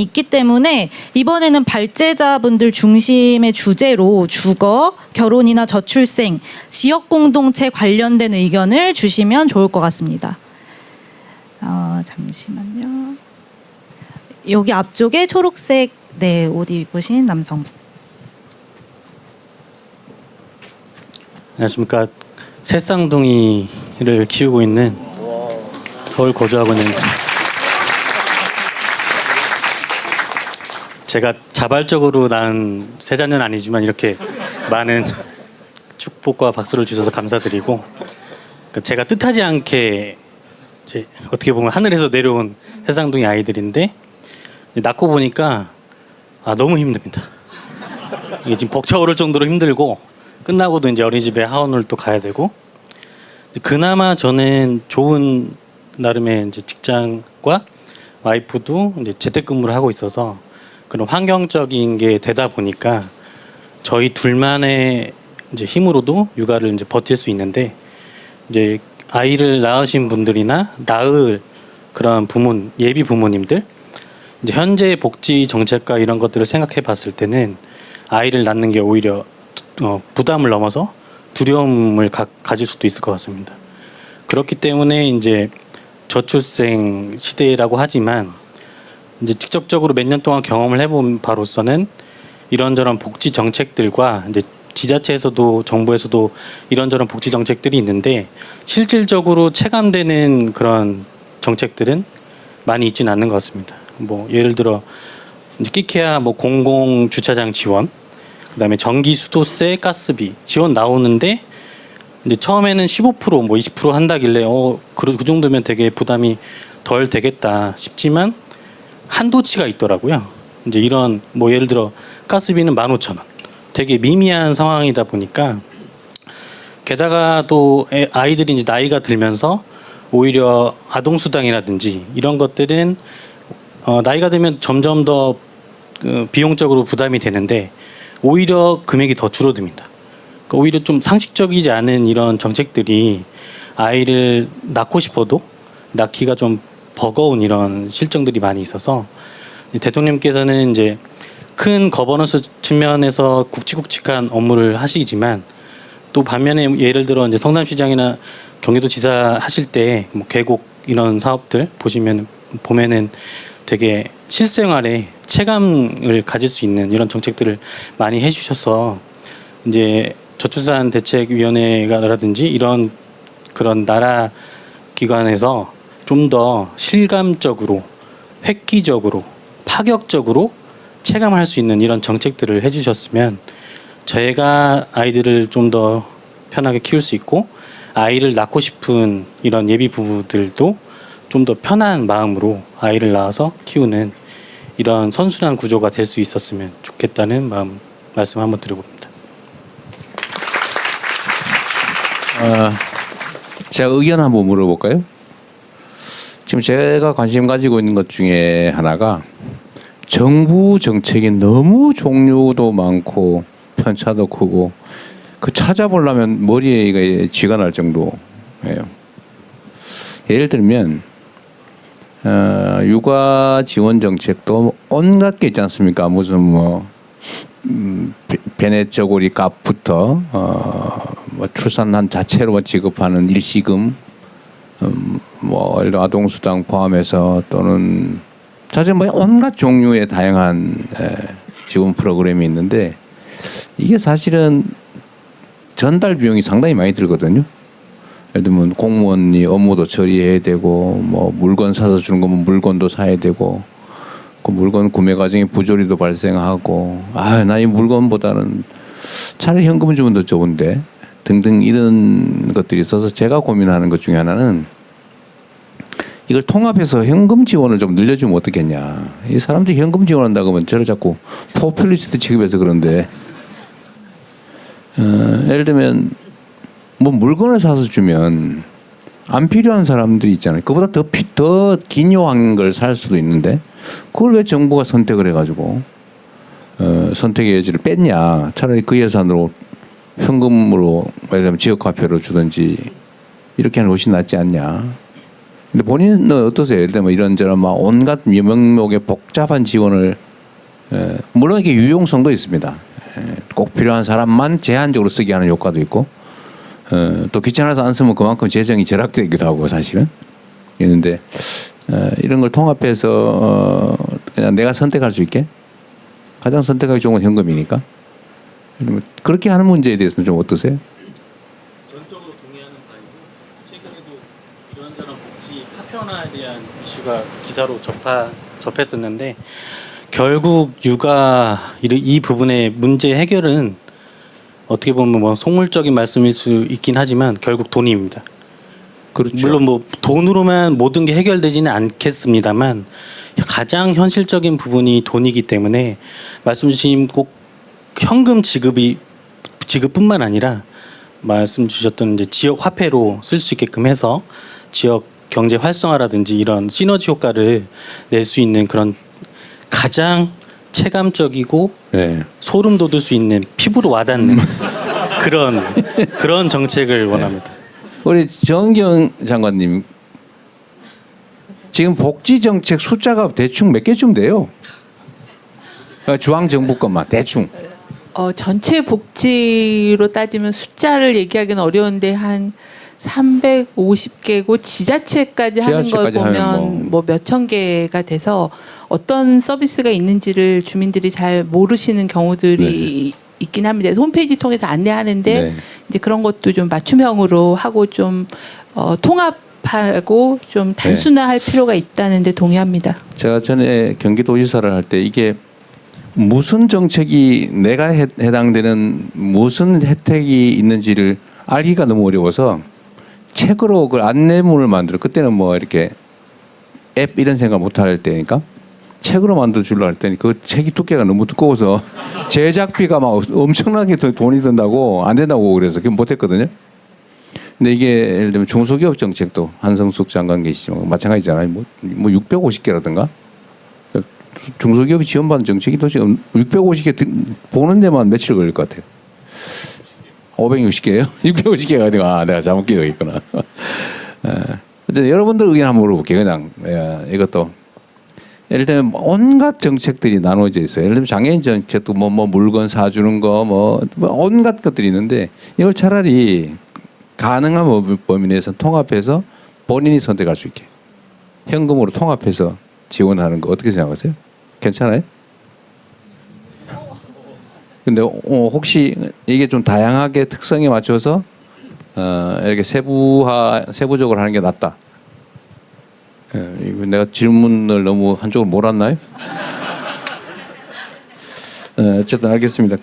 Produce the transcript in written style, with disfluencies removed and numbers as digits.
있기 때문에 이번에는 발제자분들 중심의 주제로 주거, 결혼이나 저출생, 지역 공동체 관련된 의견을 주시면 좋을 것 같습니다. 잠시만요. 여기 앞쪽에 초록색 옷 입으신 남성분. 안녕하십니까. 새쌍둥이를 키우고 있는 서울 거주하고 있는 제가 자발적으로 낳은 세 자녀는 아니지만 이렇게 많은 축복과 박수를 주셔서 감사드리고, 제가 뜻하지 않게 어떻게 보면 하늘에서 내려온 새쌍둥이 아이들인데 낳고 보니까 너무 힘듭니다. 이게 지금 벅차오를 정도로 힘들고, 끝나고도 이제 어린이집에 하원을 또 가야 되고, 그나마 저는 좋은 나름의 이제 직장과 와이프도 이제 재택근무를 하고 있어서 그런 환경적인 게 되다 보니까 저희 둘만의 이제 힘으로도 육아를 이제 버틸 수 있는데, 이제 아이를 낳으신 분들이나 낳을 그런 예비 부모님들, 이제 현재 복지 정책과 이런 것들을 생각해 봤을 때는 아이를 낳는 게 오히려 부담을 넘어서 두려움을 가질 수도 있을 것 같습니다. 그렇기 때문에 이제 저출생 시대라고 하지만 이제 직접적으로 몇 년 동안 경험을 해본 바로서는 이런저런 복지 정책들과 이제 지자체에서도 정부에서도 이런저런 복지 정책들이 있는데 실질적으로 체감되는 그런 정책들은 많이 있지는 않는 것 같습니다. 뭐 예를 들어 이제 끼케야 공공 주차장 지원, 그다음에 전기, 수도세, 가스비 지원 나오는데 이제 처음에는 15% 20% 한다길래 그 정도면 되게 부담이 덜 되겠다 싶지만 한도치가 있더라고요. 이제 이런 예를 들어 가스비는 15,000원. 되게 미미한 상황이다 보니까, 게다가 또 아이들이 이제 나이가 들면서 오히려 아동수당이라든지 이런 것들은 나이가 들면 점점 더 비용적으로 부담이 되는데 오히려 금액이 더 줄어듭니다. 그러니까 오히려 좀 상식적이지 않은 이런 정책들이 아이를 낳고 싶어도 낳기가 좀 버거운 이런 실정들이 많이 있어서, 대통령께서는 이제 큰 거버넌스 측면에서 굵직굵직한 업무를 하시지만 또 반면에 예를 들어 이제 성남시장이나 경기도지사 하실 때 계곡 이런 사업들 보면은 되게 실생활에 체감을 가질 수 있는 이런 정책들을 많이 해주셔서 이제 저출산 대책위원회라든지 이런 그런 나라 기관에서 좀 더 실감적으로, 획기적으로, 파격적으로 체감할 수 있는 이런 정책들을 해주셨으면 저희가 아이들을 좀 더 편하게 키울 수 있고, 아이를 낳고 싶은 이런 예비 부부들도 좀 더 편한 마음으로 아이를 낳아서 키우는 이런 선순환 구조가 될 수 있었으면 좋겠다는 말씀 한번 드려봅니다. 제가 의견 한번 물어볼까요? 지금 제가 관심 가지고 있는 것 중에 하나가 정부 정책이 너무 종류도 많고 편차도 크고 찾아보려면 머리에 쥐가 날 정도예요. 예를 들면 육아 지원 정책도 온갖 게 있지 않습니까? 무슨 베네저고리 값부터 출산한 자체로 지급하는 일시금, 아동수당 포함해서 또는 사실 온갖 종류의 다양한 지원 프로그램이 있는데 이게 사실은 전달 비용이 상당히 많이 들거든요. 예를 들면 공무원이 업무도 처리해야 되고 물건 사서 주는 거면 물건도 사야 되고 그 물건 구매 과정에 부조리도 발생하고 나 이 물건보다는 차라리 현금을 주면 더 좋은데 등등 이런 것들이 있어서 제가 고민하는 것 중에 하나는 이걸 통합해서 현금 지원을 좀 늘려주면 어떻겠냐. 이 사람들이 현금 지원한다고 하면 저를 자꾸 포퓰리스트 취급해서 그런데 예를 들면 물건을 사서 주면 안 필요한 사람들이 있잖아요. 그보다 더 기묘한 걸 살 수도 있는데 그걸 왜 정부가 선택을 해가지고 선택의 여지를 뺐냐. 차라리 그 예산으로 현금으로 예를 들면 지역화폐로 주든지 이렇게 하는 것이 낫지 않냐. 근데 본인은 어떠세요? 예를 들면 이런저런 막 온갖 명목의 복잡한 지원을 물론 이게 유용성도 있습니다. 꼭 필요한 사람만 제한적으로 쓰게 하는 효과도 있고 또 귀찮아서 안 쓰면 그만큼 재정이 절약되기도 하고 사실은 있는데 이런 걸 통합해서 그냥 내가 선택할 수 있게 가장 선택하기 좋은 건 현금이니까 그렇게 하는 문제에 대해서는 좀 어떠세요? 전적으로 동의하는 바이고 최근에도 이런저런 복지 파편화에 대한 이슈가 기사로 접했었는데 결국 육아 이 부분의 문제 해결은 어떻게 보면 뭐 속물적인 말씀일 수 있긴 하지만 결국 돈입니다. 그렇죠. 물론 뭐 돈으로만 모든 게 해결되지는 않겠습니다만 가장 현실적인 부분이 돈이기 때문에 말씀 주신 꼭 현금 지급뿐만 아니라 말씀 주셨던 이제 지역 화폐로 쓸 수 있게끔 해서 지역 경제 활성화라든지 이런 시너지 효과를 낼 수 있는 그런 가장 체감적이고 네. 소름 돋을 수 있는 피부로 와닿는 그런 정책을 원합니다. 우리 정경 장관님 지금 복지 정책 숫자가 대충 몇 개쯤 돼요? 중앙 정부 것만 대충. 전체 복지로 따지면 숫자를 얘기하기는 어려운데 한 350개고 지자체까지 하는 걸 지자체까지 하면 보면 뭐 몇천 개가 돼서 어떤 서비스가 있는지를 주민들이 잘 모르시는 경우들이 있긴 합니다. 홈페이지 통해서 안내하는데 네. 이제 그런 것도 좀 맞춤형으로 하고 좀 통합하고 좀 단순화할 필요가 있다는데 동의합니다. 제가 전에 경기도지사를 할 때 이게 무슨 정책이 내가 해당되는 무슨 혜택이 있는지를 알기가 너무 어려워서 책으로 그 안내문을 만들어 그때는 뭐 이렇게 앱 이런 생각 못 할 때니까 책으로 만들어 주려고 할 때니 그 책이 두께가 너무 두꺼워서 제작비가 막 엄청나게 돈이 든다고 안 된다고 그래서 그건 못 했거든요. 근데 이게 예를 들면 중소기업 정책도 한성숙 장관 계시지만 마찬가지잖아요. 뭐 650개라든가 중소기업이 지원받는 정책이 도대체 650개 보는 데만 며칠 걸릴 것 같아요. 560개예요? 650개가 아니고 내가 잘못 기억했구나. 어쨌든 여러분들 의견 한번 물어볼게요. 그냥 이것도 예를 들면 온갖 정책들이 나눠져 있어요. 예를 들면 장애인 정책도 뭐 물건 사주는 거 뭐 온갖 것들이 있는데 이걸 차라리 가능한 범위 내에서 통합해서 본인이 선택할 수 있게 현금으로 통합해서 지원하는 거 어떻게 생각하세요? 괜찮아요? 근데 혹시 이게 좀 다양하게 특성에 맞춰서 이렇게 세부적으로 하는 게 낫다. 내가 질문을 너무 한쪽으로 몰았나요? 어쨌든 알겠습니다.